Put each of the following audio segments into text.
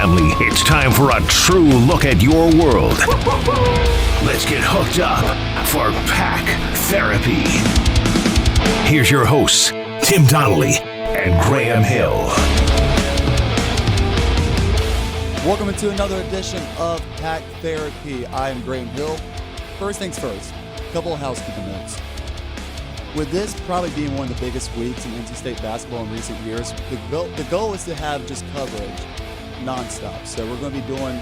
family, it's time for a true look at your world. Let's get hooked up for Pack Therapy. Here's your hosts, Tim Donnelly and Graham Hill. Welcome to another edition of Pack Therapy. I am Graham Hill. First things first, a couple of housekeeping notes. With this probably being one of the biggest weeks in NC State basketball in recent years, the goal is to have just coverage nonstop. So we're going to be doing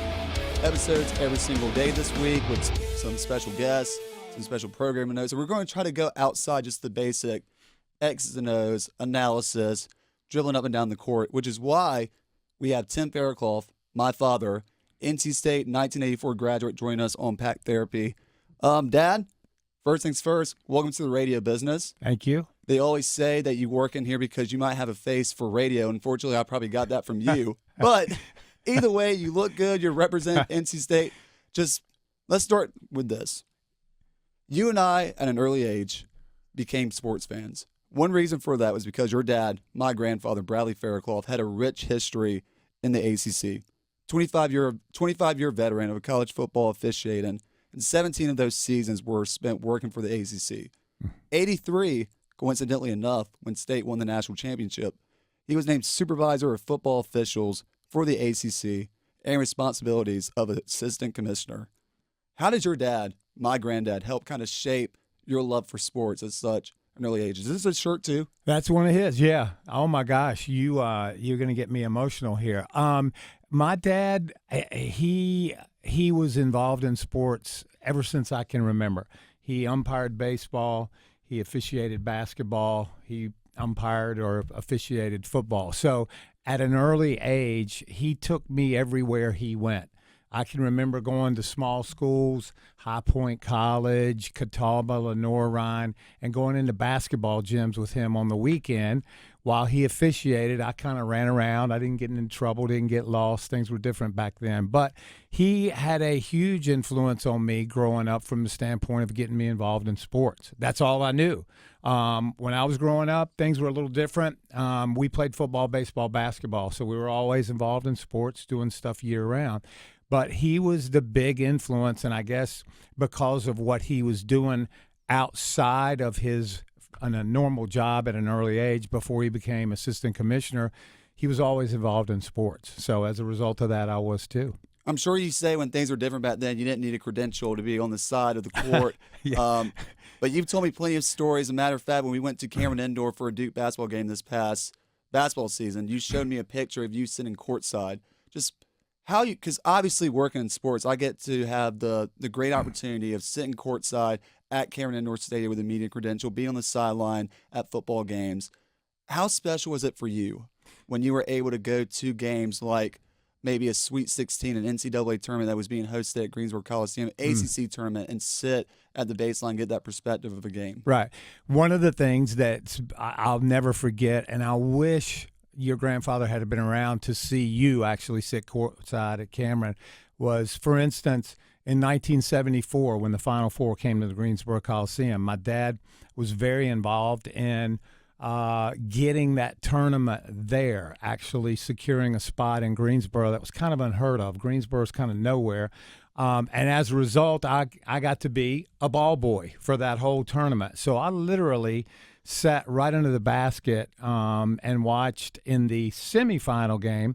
episodes every single day this week with some special guests, some special programming notes. And we're going to try to go outside just the basic X's and O's analysis, dribbling up and down the court, which is why we have Tim Faircloth, my father, NC State 1984 graduate, joining us on Pack Therapy. Dad, first things first, welcome to the radio business. Thank you. They always say that you work in here because you might have a face for radio. Unfortunately, I probably got that from you. But either way, you look good. You represent NC State. Just let's start with this. You and I, at an early age, became sports fans. One reason for that was because your dad, my grandfather, Bradley Faircloth, had a rich history in the ACC. 25-year veteran of college football officiating, and 17 of those seasons were spent working for the ACC. 83, coincidentally enough, when State won the national championship, he was named supervisor of football officials for the ACC and responsibilities of assistant commissioner. How did your dad, my granddad, help kind of shape your love for sports at such an early age? Is this a shirt too? That's one of his, yeah. Oh my gosh, you're going to get me emotional here. My dad, he was involved in sports ever since I can remember. He umpired baseball, he officiated basketball, he umpired or officiated football. So at an early age, he took me everywhere he went. I can remember going to small schools, High Point College, Catawba, Lenoir-Rhyne, and going into basketball gyms with him on the weekend. While he officiated, I kind of ran around. I didn't get in trouble, didn't get lost. Things were different back then. But he had a huge influence on me growing up from the standpoint of getting me involved in sports. That's all I knew. When I was growing up, things were a little different. We played football, baseball, basketball, so we were always involved in sports, doing stuff year-round. But he was the big influence, and I guess because of what he was doing outside of his a normal job at an early age before he became assistant commissioner, he was always involved in sports. So as a result of that, I was too. I'm sure you say when things were different back then, you didn't need a credential to be on the side of the court. Yeah. But you've told me plenty of stories. As a matter of fact, when we went to Cameron Indoor for a Duke basketball game this past basketball season, you showed me a picture of you sitting courtside. Just how you, because obviously working in sports, I get to have the great opportunity of sitting courtside at Cameron Indoor Stadium with a media credential, being on the sideline at football games. How special was it for you when you were able to go to games like maybe a Sweet 16, an NCAA tournament that was being hosted at Greensboro Coliseum, ACC tournament, and sit at the baseline, get that perspective of a game? Right. One of the things that I'll never forget, and I wish your grandfather had been around to see you actually sit courtside at Cameron, was, for instance, in 1974, when the Final Four came to the Greensboro Coliseum, my dad was very involved in getting that tournament there, actually securing a spot in Greensboro that was kind of unheard of. Greensboro's kind of nowhere. And as a result, I got to be a ball boy for that whole tournament. So I literally sat right under the basket and watched in the semifinal game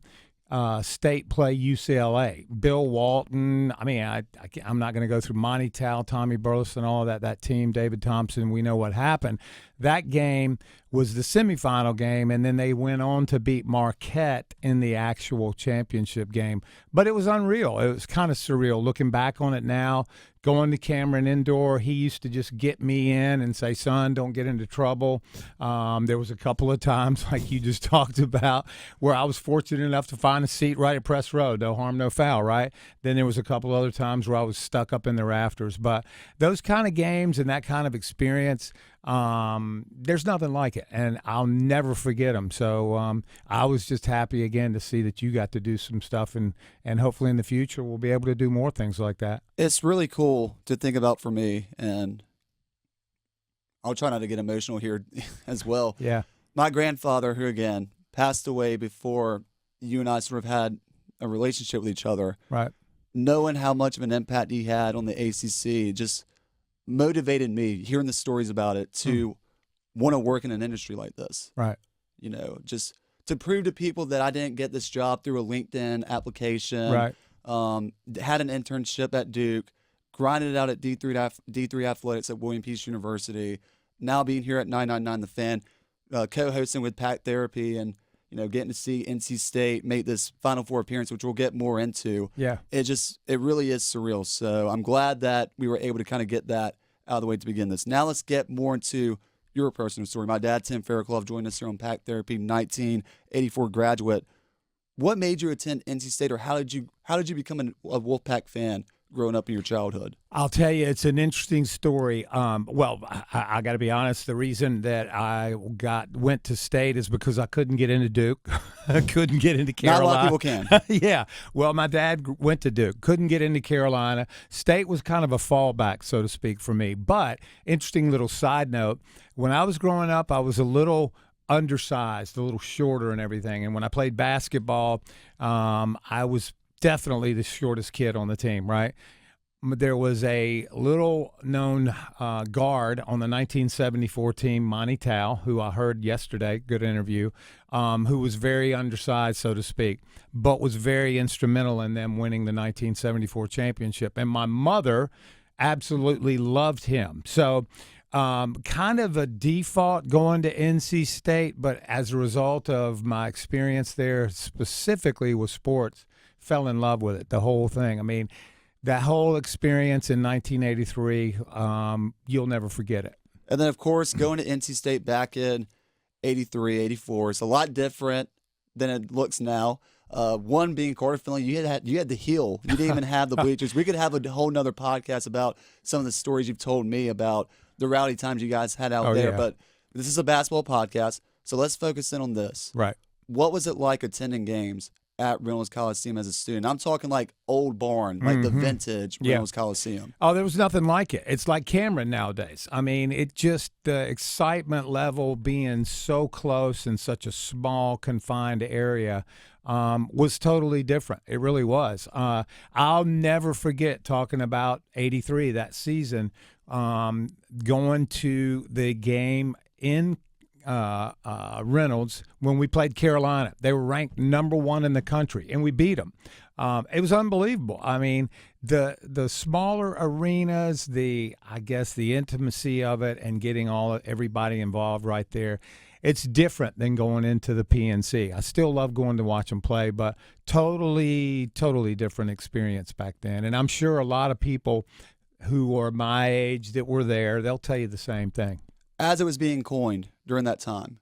State play UCLA. Bill Walton, I mean, I'm not going to go through Monty Tal, Tommy Burleson, all of that team, David Thompson, we know what happened. That game was the semifinal game, and then they went on to beat Marquette in the actual championship game. But it was unreal. It was kind of surreal. Looking back on it now, going to Cameron Indoor, he used to just get me in and say, son, don't get into trouble. There was a couple of times, like you just talked about, where I was fortunate enough to find a seat right at press row. No harm, no foul, right? Then there was a couple other times where I was stuck up in the rafters. But those kind of games and that kind of experience, there's nothing like it, and I'll never forget them. So I was just happy again to see that you got to do some stuff, and hopefully in the future we'll be able to do more things like that. It's really cool to think about for me, and I'll try not to get emotional here as well. Yeah. My grandfather, who again passed away before you and I sort of had a relationship with each other. Right. Knowing how much of an impact he had on the ACC just motivated me, hearing the stories about it, to want to work in an industry like this. Right. You know, just to prove to people that I didn't get this job through a LinkedIn application. Right. Had an internship at Duke, grinded it out at D3 Athletics at William Peace University. Now being here at 999 The Fan, co-hosting with Pack Therapy, and getting to see NC State make this Final Four appearance, which we'll get more into. Yeah. It really is surreal. So I'm glad that we were able to kind of get that out of the way to begin this. Now let's get more into your personal story. My dad, Tim Faircloth, joined us here on Pack Therapy, 1984 graduate. What made you attend NC State, or how did you become a Wolfpack fan growing up in your childhood? I'll tell you, it's an interesting story. Well, I got to be honest. The reason that I went to State is because I couldn't get into Duke. I couldn't get into Carolina. Not a lot of people can. Yeah. Well, my dad went to Duke. Couldn't get into Carolina. State was kind of a fallback, so to speak, for me. But interesting little side note, when I was growing up, I was a little undersized, a little shorter and everything. And when I played basketball, I was definitely the shortest kid on the team, right? There was a little-known guard on the 1974 team, Monty Tao, who I heard yesterday, good interview, who was very undersized, so to speak, but was very instrumental in them winning the 1974 championship. And my mother absolutely loved him. So kind of a default going to NC State, but as a result of my experience there, specifically with sports, fell in love with it, the whole thing. I mean, that whole experience in 1983, you'll never forget it. And then, of course, going to NC State back in 83, 84, it's a lot different than it looks now. One being Carter Finley, you had the heel. You didn't even have the bleachers. We could have a whole nother podcast about some of the stories you've told me about the rowdy times you guys had out there. Yeah. But this is a basketball podcast, so let's focus in on this. Right. What was it like attending games at Reynolds Coliseum as a student? I'm talking like old barn, like the vintage Reynolds Coliseum. Oh, there was nothing like it. It's like Cameron nowadays. I mean, it just, the excitement level being so close in such a small, confined area was totally different. It really was. I'll never forget talking about 83, that season, going to the game in Reynolds when we played Carolina. They were ranked number 1 in the country, and we beat them. It was unbelievable. I mean, the smaller arenas, I guess the intimacy of it, and getting everybody involved right there. It's different than going into the PNC. I still love going to watch them play, but totally different experience back then. And I'm sure a lot of people who are my age that were there, they'll tell you the same thing. As it was being coined during that time,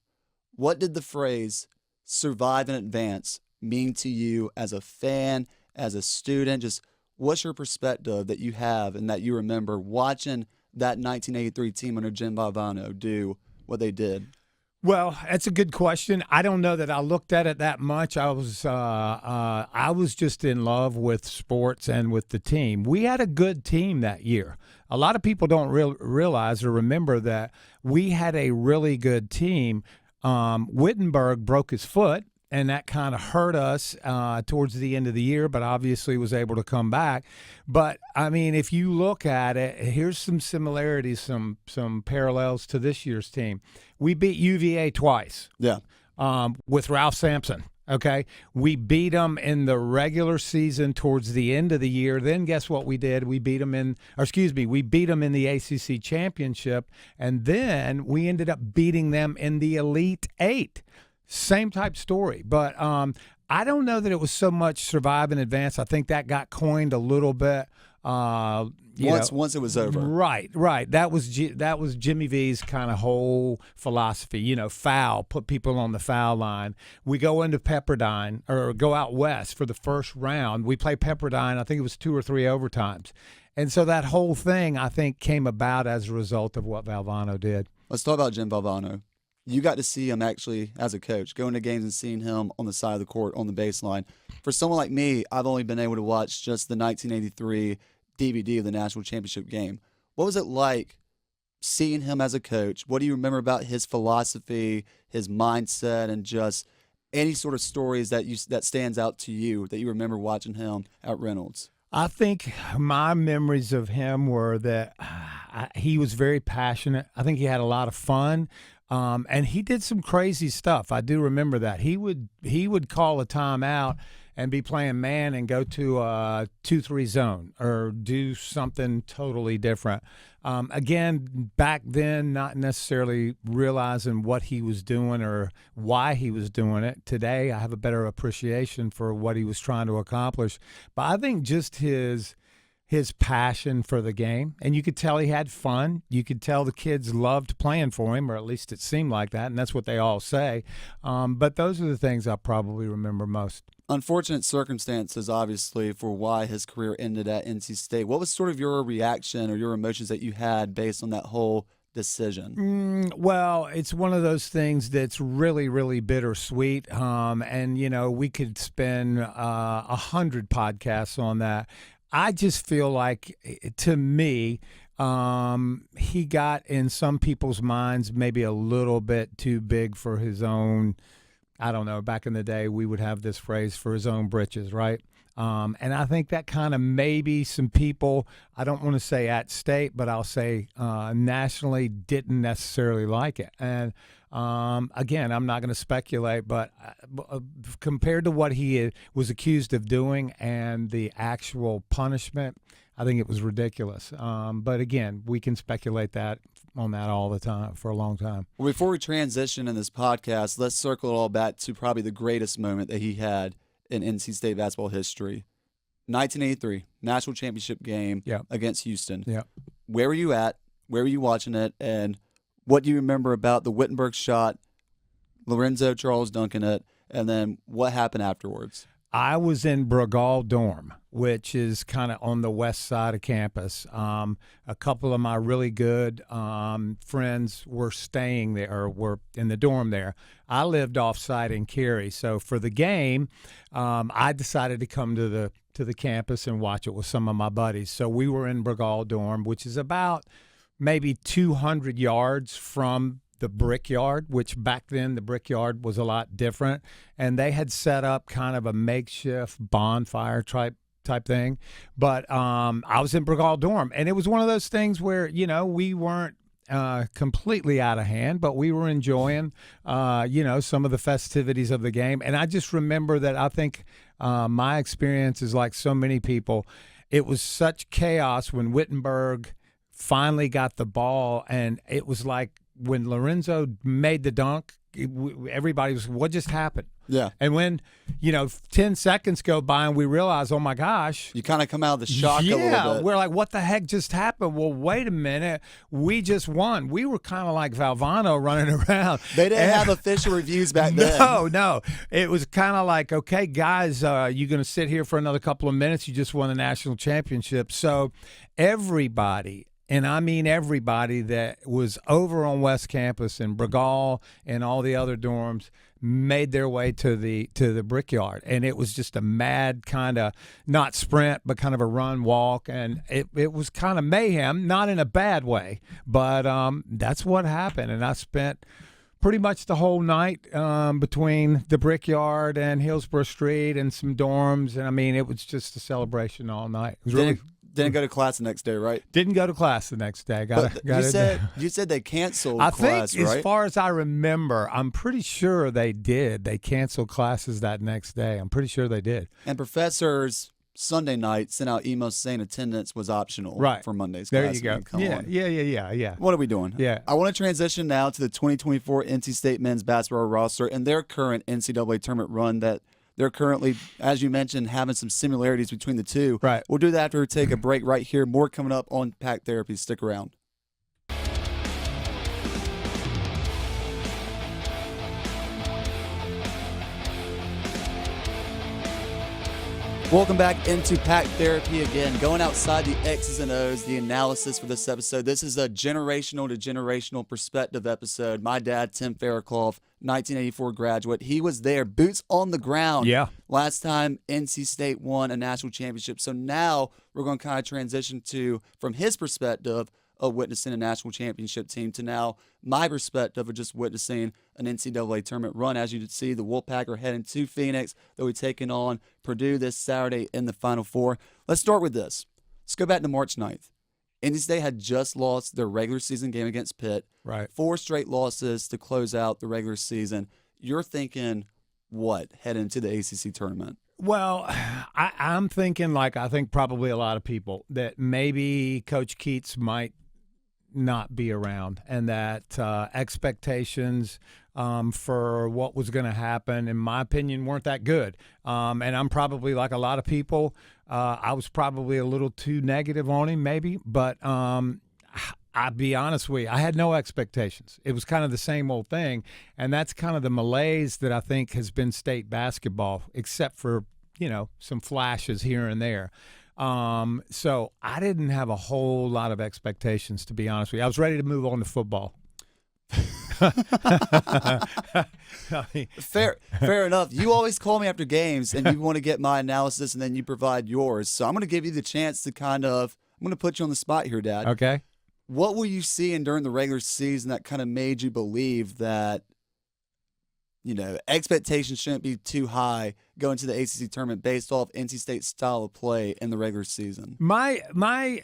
what did the phrase "survive and advance" mean to you as a fan, as a student? Just what's your perspective that you have and that you remember watching that 1983 team under Jim Valvano do what they did? Well, that's a good question. I don't know that I looked at it that much. I was just in love with sports and with the team. We had a good team that year. A lot of people don't realize or remember that we had a really good team. Wittenberg broke his foot, and that kind of hurt us towards the end of the year, but obviously was able to come back. But, I mean, if you look at it, here's some similarities, some parallels to this year's team. We beat UVA twice. Yeah. With Ralph Sampson. Okay, we beat them in the regular season towards the end of the year. Then guess what we did? We beat them in the ACC championship, and then we ended up beating them in the Elite Eight. Same type story, but I don't know that it was so much survive and advance. I think that got coined a little bit. Once it was over. Right. That was Jimmy V's kind of whole philosophy. Foul, put people on the foul line. We go into Pepperdine, or go out west for the first round. We play Pepperdine, I think it was 2 or 3 overtimes. And so that whole thing, I think, came about as a result of what Valvano did. Let's talk about Jim Valvano. You got to see him actually as a coach, going to games and seeing him on the side of the court, on the baseline. For someone like me, I've only been able to watch just the 1983 DVD of the national championship game. What was it like seeing him as a coach? What do you remember about his philosophy, his mindset, and just any sort of stories that stands out to you that you remember watching him at Reynolds? I think my memories of him were that he was very passionate. I think he had a lot of fun, and he did some crazy stuff. I do remember that. He would call a timeout and be playing man and go to a 2-3 zone or do something totally different. Again, back then, not necessarily realizing what he was doing or why he was doing it. Today, I have a better appreciation for what he was trying to accomplish. But I think just his passion for the game, and you could tell he had fun. You could tell the kids loved playing for him, or at least it seemed like that, and that's what they all say. But those are the things I probably remember most. Unfortunate circumstances, obviously, for why his career ended at NC State. What was sort of your reaction or your emotions that you had based on that whole decision? Well, it's one of those things that's really, really bittersweet. And, we could spend 100 podcasts on that. I just feel like, to me, he got in some people's minds maybe a little bit too big for his own. I don't know. Back in the day, we would have this phrase, for his own britches, right? And I think that kind of maybe some people, I don't want to say at state, but I'll say nationally, didn't necessarily like it. And again, I'm not going to speculate, but compared to what he was accused of doing and the actual punishment, I think it was ridiculous. But again, we can speculate on that all the time for a long time. Well, before we transition in this podcast, let's circle it all back to probably the greatest moment that he had in NC State basketball history. 1983, national championship game against Houston. Yeah. Where were you at? Where were you watching it? And what do you remember about the Wittenberg shot, Lorenzo Charles dunking it, and then what happened afterwards? I was in Bregal dorm, which is kind of on the west side of campus. A couple of my really good friends were staying there, or were in the dorm there. I lived off-site in Cary, so for the game, I decided to come to the campus and watch it with some of my buddies. So we were in Bregal dorm, which is about maybe 200 yards from the Brickyard, which back then the Brickyard was a lot different, and they had set up kind of a makeshift bonfire type thing. But I was in Bregal dorm, and it was one of those things where we weren't completely out of hand, but we were enjoying some of the festivities of the game. And I just remember that I think my experience is like so many people. It was such chaos when Wittenberg finally got the ball, and it was like when Lorenzo made the dunk, everybody was, what just happened? Yeah. And when, 10 seconds go by and we realize, oh my gosh. You kind of come out of the shock a little bit. Yeah, we're like, what the heck just happened? Well, wait a minute. We just won. We were kind of like Valvano running around. They didn't have official reviews back then. No. It was kind of like, okay, guys, you're going to sit here for another couple of minutes. You just won the national championship. So everybody, and I mean everybody that was over on West Campus and Bregal and all the other dorms, made their way to the Brickyard, and it was just a mad kind of, not sprint, but kind of a run walk, and it was kind of mayhem, not in a bad way, but that's what happened. And I spent pretty much the whole night between the Brickyard and Hillsborough Street and some dorms, and I mean it was just a celebration all night. It was really. Didn't go to class the next day, right? Didn't go to class the next day. You said they canceled class, right? As far as I remember, I'm pretty sure they did. They canceled classes that next day. I'm pretty sure they did. And professors Sunday night sent out emails saying attendance was optional for Monday's there class. There you go. Yeah. What are we doing? Yeah. I want to transition now to the 2024 NC State men's basketball roster and their current NCAA tournament run that they're currently, as you mentioned, having some similarities between the two. Right. We'll do that after we take a break right here. More coming up on Pack Therapy. Stick around. Welcome back into Pack Therapy again. Going outside the X's and O's, the analysis for this episode. This is a generational to generational perspective episode. My dad, Tim Faircloth, 1984 graduate. He was there, boots on the ground. Yeah. Last time NC State won a national championship. So now we're going to kind of transition to, from his perspective, of witnessing a national championship team to now my perspective of just witnessing an NCAA tournament run. As you can see, the Wolfpack are heading to Phoenix. They'll be taking on Purdue this Saturday in the Final Four. Let's start with this. Let's go back to March 9th. NC State had just lost their regular season game against Pitt. Right. 4 straight losses to close out the regular season. You're thinking what heading into the ACC tournament? Well, I'm thinking, like I think probably a lot of people, that maybe Coach Keatts might not be around, and that expectations for what was going to happen, in my opinion, weren't that good. And I'm probably like a lot of people. I was probably a little too negative on him, maybe, but I'll be honest with you, I had no expectations. It was kind of the same old thing, and that's kind of the malaise that I think has been state basketball, except for, some flashes here and there. So I didn't have a whole lot of expectations, to be honest with you. I was ready to move on to football. Fair enough. You always call me after games, and you want to get my analysis, and then you provide yours. So I'm going to give you the chance to I'm going to put you on the spot here, Dad. Okay. What were you seeing during the regular season that kind of made you believe that, expectations shouldn't be too high going to the ACC tournament based off NC State's style of play in the regular season? And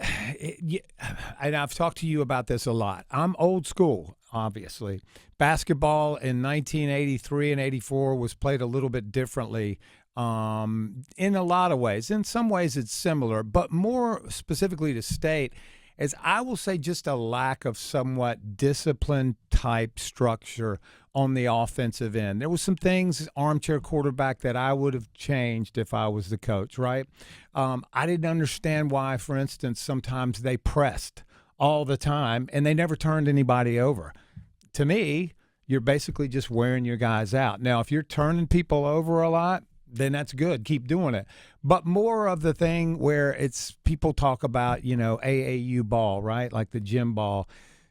I've talked to you about this a lot. I'm old school, obviously. Basketball in 1983 and 84 was played a little bit differently in a lot of ways. In some ways it's similar, but more specifically to State, is I will say just a lack of somewhat disciplined type structure on the offensive end. There was some things, armchair quarterback, that I would have changed if I was the coach, right? I didn't understand why, for instance, sometimes they pressed all the time and they never turned anybody over. To me, you're basically just wearing your guys out. Now, if you're turning people over a lot, then that's good. Keep doing it. But more of the thing where it's people talk about, AAU ball, right? Like the gym ball,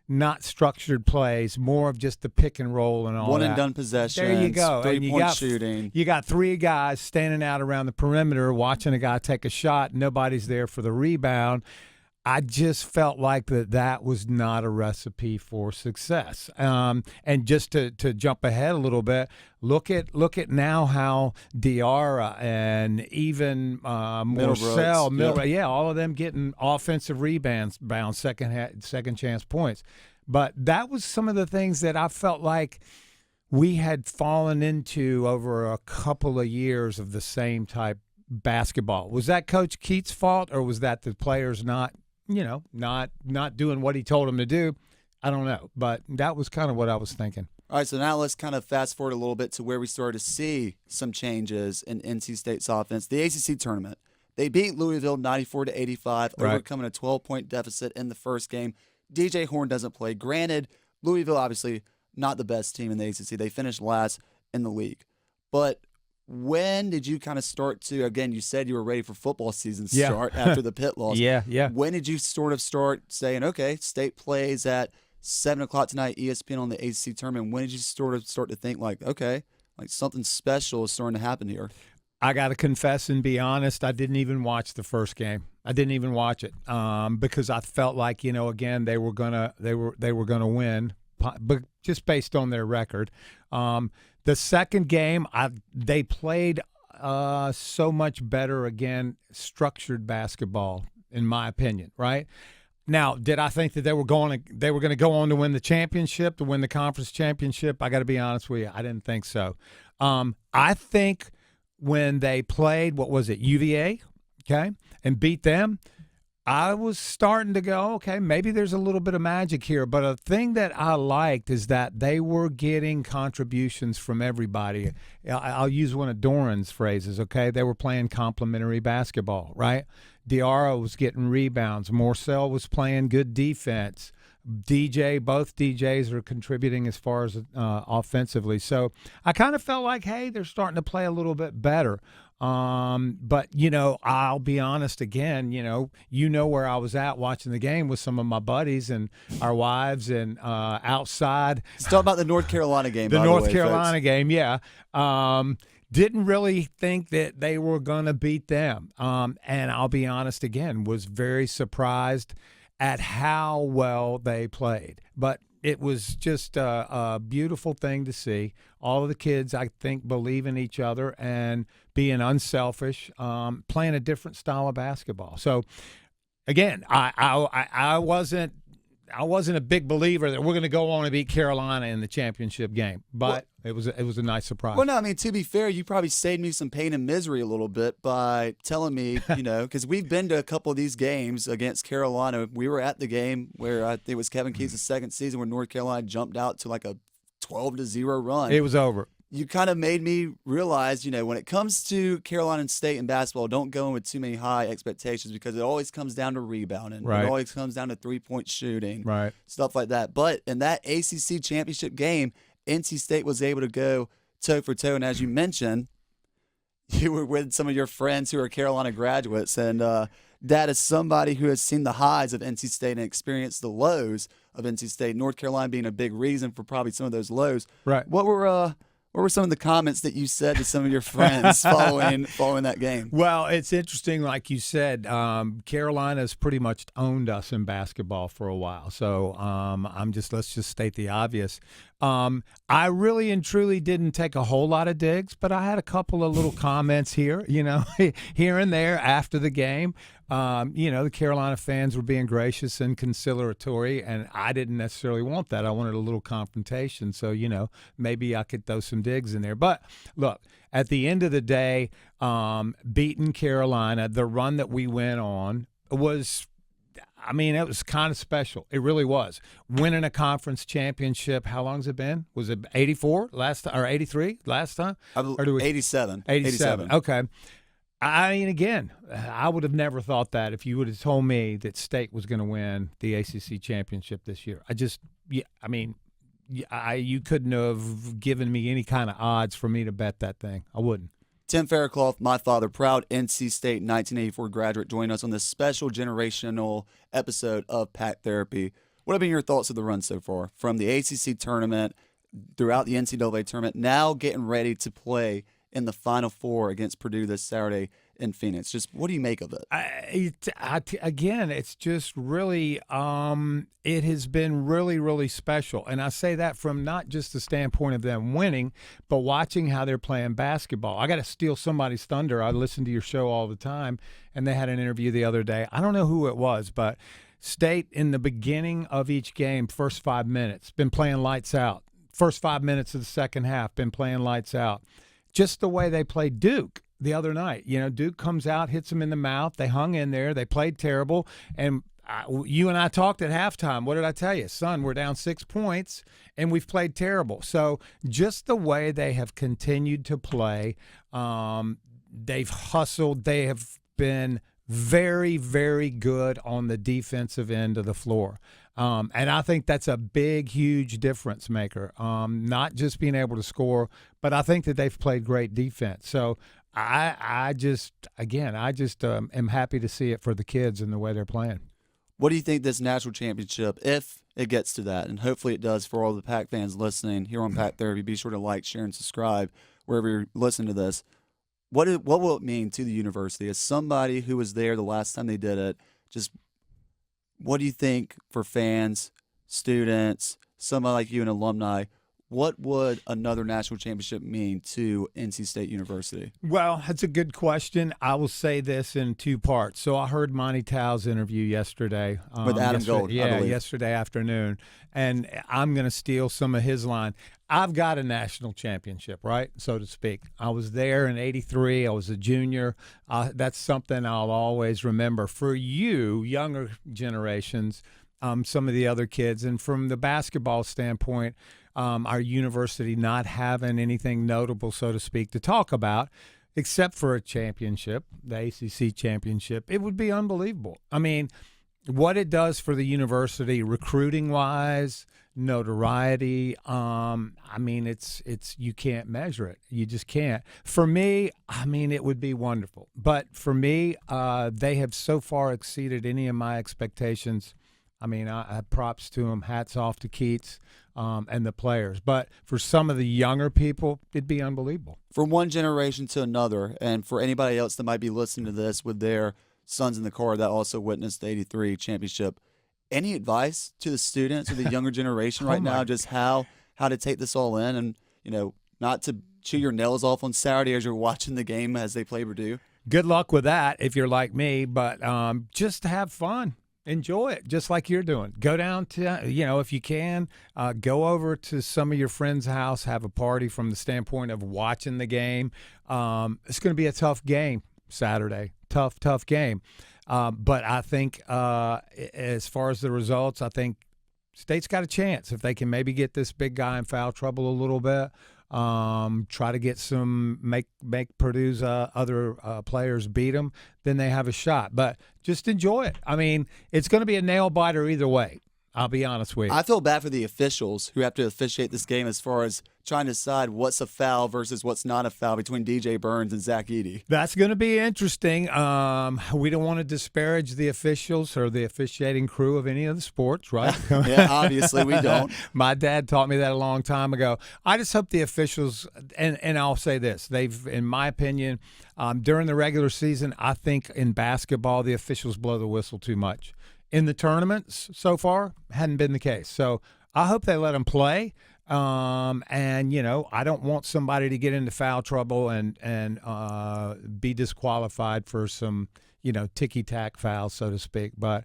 not structured plays, more of just the pick and roll and all that. One and done possessions. There you go. Three-point shooting. You got 3 guys standing out around the perimeter watching a guy take a shot. Nobody's there for the rebound. I just felt like that was not a recipe for success. And just to jump ahead a little bit, look at now how Diarra and even Morcell, all of them getting offensive rebounds, second chance points. But that was some of the things that I felt like we had fallen into over a couple of years of the same type basketball. Was that Coach Keatts' fault, or was that the players not doing what he told them to do? I don't know, but that was kind of what I was thinking. All right, so now let's kind of fast forward a little bit to where we started to see some changes in NC State's offense. The ACC tournament, they beat Louisville 94-85, overcoming a 12-point deficit in the first game. DJ Horn doesn't play. Granted, Louisville obviously not the best team in the ACC. They finished last in the league. But when did you kind of start to, again, you said you were ready for football season to start after the Pitt loss. Yeah. When did you sort of start saying, okay, State plays at 7 o'clock tonight, ESPN on the ACC tournament? When did you start to think like, okay, like something special is starting to happen here? I got to confess and be honest, I didn't even watch the first game. I didn't even watch it because I felt like, again, they were gonna win, but just based on their record. The second game, they played so much better, again, structured basketball, in my opinion, right? Now, did I think that they were going to go on to win the championship, to win the conference championship? I got to be honest with you, I didn't think so. I think when they played, UVA, okay, and beat them, I was starting to go, okay, maybe there's a little bit of magic here. But a thing that I liked is that they were getting contributions from everybody. I'll use one of Doran's phrases, okay? They were playing complimentary basketball, right? Diarra was getting rebounds. Morcell was playing good defense. Both DJs are contributing as far as offensively. So I kind of felt like, hey, they're starting to play a little bit better. But, I'll be honest again, where I was at watching the game with some of my buddies and our wives and outside. Let's talk about the North Carolina game. The North Carolina game, yeah. Didn't really think that they were going to beat them. And I'll be honest again, was very surprised at how well they played. But it was just a beautiful thing to see. All of the kids, I think, believe in each other and being unselfish, playing a different style of basketball. So, again, I wasn't a big believer that we're going to go on and beat Carolina in the championship game, but it was a nice surprise. Well, no, I mean, to be fair, you probably saved me some pain and misery a little bit by telling me, because we've been to a couple of these games against Carolina. We were at the game where I think it was Kevin Keatts' second season where North Carolina jumped out to like a 12-0 run. It was over. You kind of made me realize, when it comes to Carolina State and basketball, don't go in with too many high expectations because it always comes down to rebounding. Right. It always comes down to three-point shooting, Right. stuff like that. But in that ACC championship game, NC State was able to go toe for toe. And as you mentioned, you were with some of your friends who are Carolina graduates. And that is somebody who has seen the highs of NC State and experienced the lows of NC State. North Carolina being a big reason for probably some of those lows. Right. What were some of the comments that you said to some of your friends following that game? Well, it's interesting, like you said, Carolina's pretty much owned us in basketball for a while. So let's just state the obvious. I really and truly didn't take a whole lot of digs, but I had a couple of little comments here, here and there after the game. The Carolina fans were being gracious and conciliatory, and I didn't necessarily want that. I wanted a little confrontation. So, maybe I could throw some digs in there. But look, at the end of the day, beating Carolina, the run that we went on was it was kind of special. It really was. Winning a conference championship, how long has it been? Was it 84 last time or 83 last time? 87. 87. Okay. Again, I would have never thought that if you would have told me that State was going to win the ACC championship this year. You couldn't have given me any kind of odds for me to bet that thing. I wouldn't. Tim Faircloth, my father, proud NC State 1984 graduate, joined us on this special generational episode of Pack Therapy. What have been your thoughts of the run so far from the ACC tournament, throughout the NCAA tournament, now getting ready to play in the Final Four against Purdue this Saturday in Phoenix? Just what do you make of it? Again, it's just really, it has been really, really special. And I say that from not just the standpoint of them winning, but watching how they're playing basketball. I got to steal somebody's thunder. I listen to your show all the time, and they had an interview the other day. I don't know who it was, but State in the beginning of each game, first 5 minutes, been playing lights out. First 5 minutes of the second half, been playing lights out. Just the way they played Duke the other night. Duke comes out, hits them in the mouth. They hung in there. They played terrible. And you and I talked at halftime. What did I tell you? Son, we're down 6 points, and we've played terrible. So just the way they have continued to play, they've hustled. They have been very, very good on the defensive end of the floor. And I think that's a big, huge difference maker. Not just being able to score, but I think that they've played great defense. So I just am happy to see it for the kids and the way they're playing. What do you think this national championship, if it gets to that, and hopefully it does for all the Pack fans listening here on Pack Therapy, be sure to like, share, and subscribe wherever you're listening to this. What will it mean to the university? As somebody who was there the last time they did it, just what do you think for fans, students, somebody like you, an alumni? What would another national championship mean to NC State University? Well, that's a good question. I will say this in two parts. So I heard Monty Tao's interview yesterday. With Adam Gold, yeah, yesterday afternoon. And I'm going to steal some of his line. I've got a national championship, right, so to speak. I was there in '83. I was a junior. That's something I'll always remember. For you, younger generations, some of the other kids, and from the basketball standpoint, our university not having anything notable, so to speak, to talk about, except for a championship, the ACC championship, it would be unbelievable. I mean, what it does for the university recruiting-wise, notoriety, it's you can't measure it. You just can't. For me, it would be wonderful. But for me, they have so far exceeded any of my expectations. I props to them. Hats off to Keatts and the players. But for some of the younger people, it'd be unbelievable. From one generation to another, and for anybody else that might be listening to this with their sons in the car that also witnessed the '83 championship, Any advice to the students or the younger generation right now, just how to take this all in and, not to chew your nails off on Saturday as you're watching the game as they play Purdue? Good luck with that if you're like me, but just have fun. Enjoy it, just like you're doing. Go down to, if you can, go over to some of your friends' house, have a party from the standpoint of watching the game. It's going to be a tough game Saturday. Tough game. But I think as far as the results, I think State's got a chance if they can maybe get this big guy in foul trouble a little bit. Try to get make Purdue's other players beat them, then they have a shot. But just enjoy it. I mean, it's going to be a nail biter either way. I'll be honest with you. I feel bad for the officials who have to officiate this game as far as trying to decide what's a foul versus what's not a foul between DJ Burns and Zach Edey. That's going to be interesting. We don't want to disparage the officials or the officiating crew of any of the sports, right? Yeah, obviously we don't. My dad taught me that a long time ago. I just hope the officials, and I'll say this, they've, in my opinion, during the regular season, I think in basketball the officials blow the whistle too much. In the tournaments so far, hadn't been the case. So I hope they let them play. And, I don't want somebody to get into foul trouble and be disqualified for some, ticky-tack fouls, so to speak. But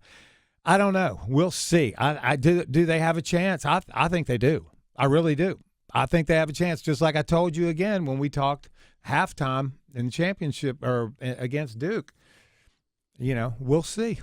I don't know. We'll see. Do they have a chance? I think they do. I really do. I think they have a chance, just like I told you again when we talked halftime in the championship or against Duke. We'll see.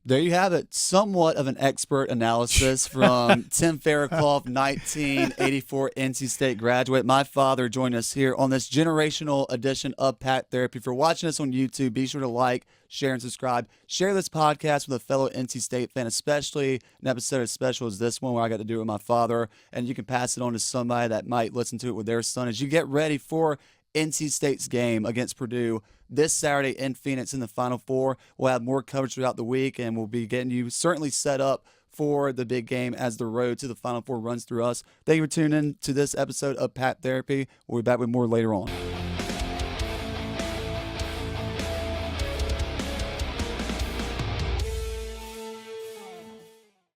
There you have it. Somewhat of an expert analysis from Tim Faircloth, 1984 NC State graduate. My father joined us here on this generational edition of Pat Therapy. For watching us on YouTube, be sure to like, share, and subscribe. Share this podcast with a fellow NC State fan, especially an episode as special as this one where I got to do it with my father. And you can pass it on to somebody that might listen to it with their son as you get ready for NC State's game against Purdue this Saturday in Phoenix in the Final Four. We'll have more coverage throughout the week, and we'll be getting you certainly set up for the big game as the road to the Final Four runs through us. Thank you for tuning in to this episode of Pat Therapy. We'll be back with more later on.